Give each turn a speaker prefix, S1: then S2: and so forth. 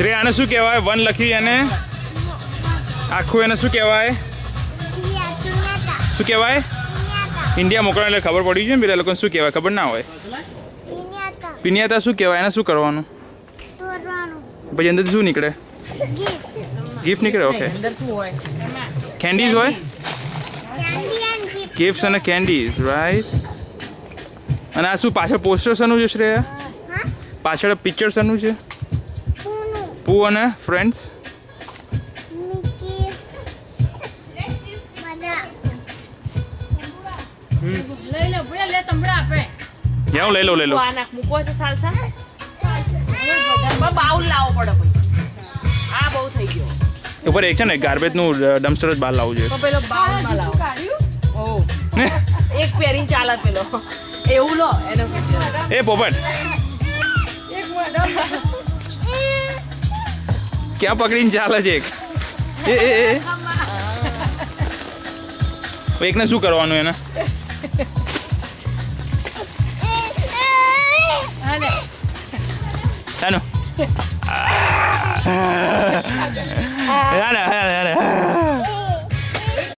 S1: શ્રેયા આને શું કહેવાય? વન લખી અને આખું એને શું કહેવાય? શું કહેવાય? ઇન્ડિયા મોકલવા એટલે ખબર પડી છે ને પેલા લોકોને શું કહેવાય ખબર ના હોય. પિનિયાતા શું કહેવાય? એને શું કરવાનું? પછી અંદરથી શું નીકળે? ગિફ્ટ નીકળે. ઓકે. કેન્ડીઝ હોય? ગિફ્ટ્સ અને કેન્ડીઝ, રાઈટ. અને આ શું પાછળ પોસ્ટર શેનું છે શ્રેયા? પાછળ પિક્ચર શેનું છે? પુ અને ફ્રેન્ડ્સ. લઈ લો
S2: મૂકો છે સાલસા બાઉલ લાવો પડે ભાઈ. આ બહુ થઈ ગયો.
S1: ઉપર એક છે ને ગાર્બેજ નું ડમ્પસ્ટર જ બહાર લાવવું જોઈએ.
S2: તો પેલો બાઉલમાં લાવો. ઓ એક પેરિંગ ચાલે પેલો એવું લો એનો
S1: એ પોપટ ક્યાં પકડીને ચાલે છે એક? એકને શું કરવાનું એને? હેલો